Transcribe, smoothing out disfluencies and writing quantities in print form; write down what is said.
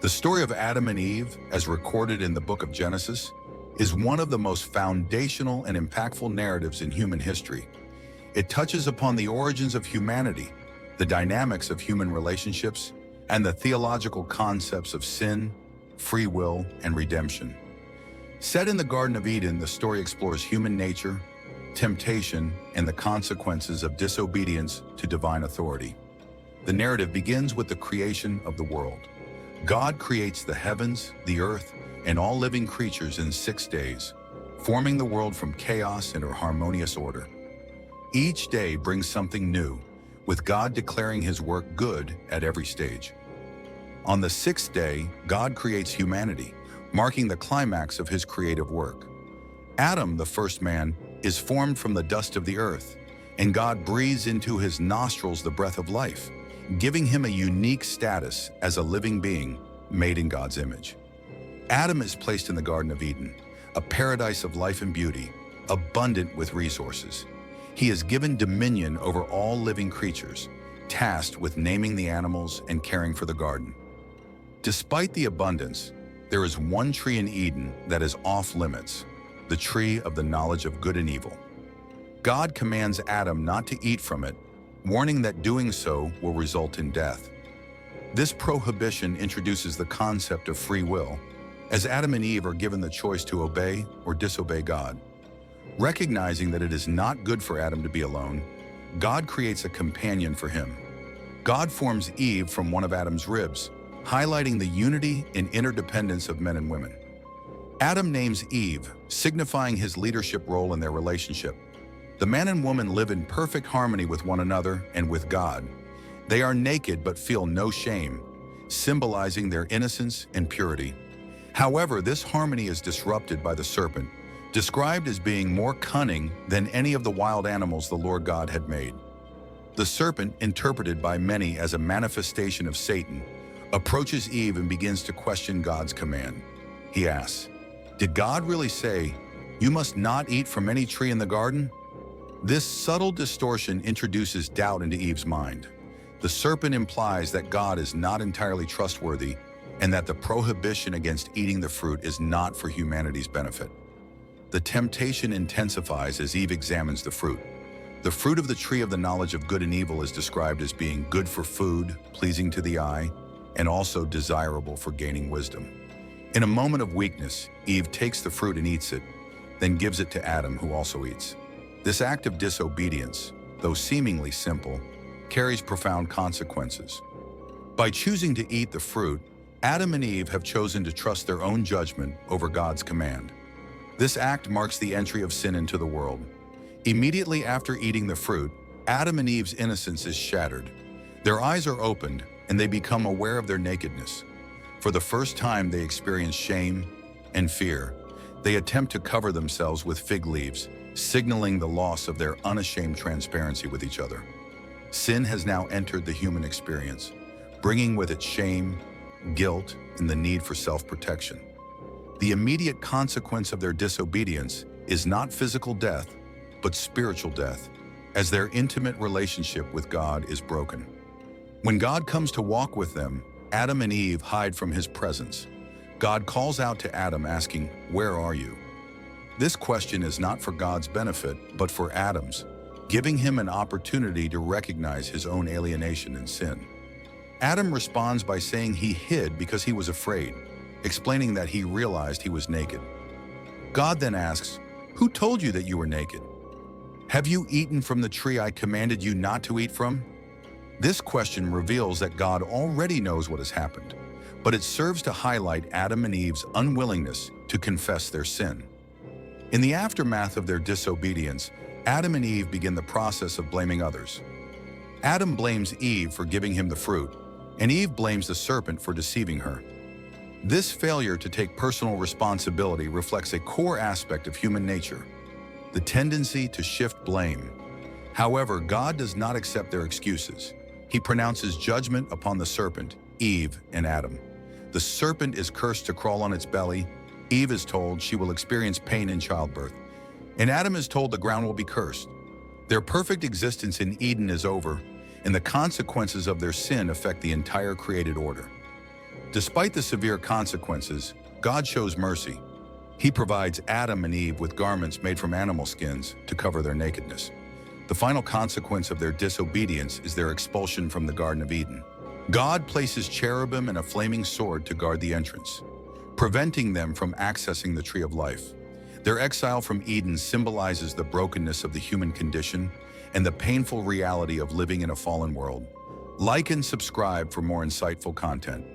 The story of Adam and Eve, as recorded in the book of Genesis, is one of the most foundational and impactful narratives in human history. It touches upon the origins of humanity, the dynamics of human relationships, and the theological concepts of sin, free will, and redemption. Set in the Garden of Eden, the story explores human nature, temptation, and the consequences of disobedience to divine authority. The narrative begins with the creation of the world. God creates the heavens, the earth, and all living creatures in 6 days, forming the world from chaos into harmonious order. Each day brings something new, with God declaring his work good at every stage. On the 6th day, God creates humanity, marking the climax of his creative work. Adam, the first man, is formed from the dust of the earth, and God breathes into his nostrils the breath of life, giving him a unique status as a living being made in God's image. Adam is placed in the Garden of Eden, a paradise of life and beauty, abundant with resources. He is given dominion over all living creatures, tasked with naming the animals and caring for the garden. Despite the abundance, there is one tree in Eden that is off limits, the tree of the knowledge of good and evil. God commands Adam not to eat from it, warning that doing so will result in death. This prohibition introduces the concept of free will, as Adam and Eve are given the choice to obey or disobey God. Recognizing that it is not good for Adam to be alone, God creates a companion for him. God forms Eve from one of Adam's ribs, highlighting the unity and interdependence of men and women. Adam names Eve, signifying his leadership role in their relationship. The man and woman live in perfect harmony with one another and with God. They are naked but feel no shame, symbolizing their innocence and purity. However, this harmony is disrupted by the serpent, described as being more cunning than any of the wild animals the Lord God had made. The serpent, interpreted by many as a manifestation of Satan, approaches Eve and begins to question God's command. He asks, "Did God really say, 'You must not eat from any tree in the garden'?" This subtle distortion introduces doubt into Eve's mind. The serpent implies that God is not entirely trustworthy and that the prohibition against eating the fruit is not for humanity's benefit. The temptation intensifies as Eve examines the fruit. The fruit of the tree of the knowledge of good and evil is described as being good for food, pleasing to the eye, and also desirable for gaining wisdom. In a moment of weakness, Eve takes the fruit and eats it, then gives it to Adam, who also eats. This act of disobedience, though seemingly simple, carries profound consequences. By choosing to eat the fruit, Adam and Eve have chosen to trust their own judgment over God's command. This act marks the entry of sin into the world. Immediately after eating the fruit, Adam and Eve's innocence is shattered. Their eyes are opened, and they become aware of their nakedness. For the first time, they experience shame and fear. They attempt to cover themselves with fig leaves, signaling the loss of their unashamed transparency with each other. Sin has now entered the human experience, bringing with it shame, guilt, and the need for self-protection. The immediate consequence of their disobedience is not physical death, but spiritual death, as their intimate relationship with God is broken. When God comes to walk with them, Adam and Eve hide from his presence. God calls out to Adam asking, "Where are you?" This question is not for God's benefit, but for Adam's, giving him an opportunity to recognize his own alienation and sin. Adam responds by saying he hid because he was afraid, explaining that he realized he was naked. God then asks, "Who told you that you were naked? Have you eaten from the tree I commanded you not to eat from?" This question reveals that God already knows what has happened, but it serves to highlight Adam and Eve's unwillingness to confess their sin. In the aftermath of their disobedience, Adam and Eve begin the process of blaming others. Adam blames Eve for giving him the fruit, and Eve blames the serpent for deceiving her. This failure to take personal responsibility reflects a core aspect of human nature, the tendency to shift blame. However, God does not accept their excuses. He pronounces judgment upon the serpent, Eve, and Adam. The serpent is cursed to crawl on its belly. Eve is told she will experience pain in childbirth, and Adam is told the ground will be cursed. Their perfect existence in Eden is over, and the consequences of their sin affect the entire created order. Despite the severe consequences, God shows mercy. He provides Adam and Eve with garments made from animal skins to cover their nakedness. The final consequence of their disobedience is their expulsion from the Garden of Eden. God places cherubim and a flaming sword to guard the entrance, preventing them from accessing the tree of life. Their exile from Eden symbolizes the brokenness of the human condition and the painful reality of living in a fallen world. Like and subscribe for more insightful content.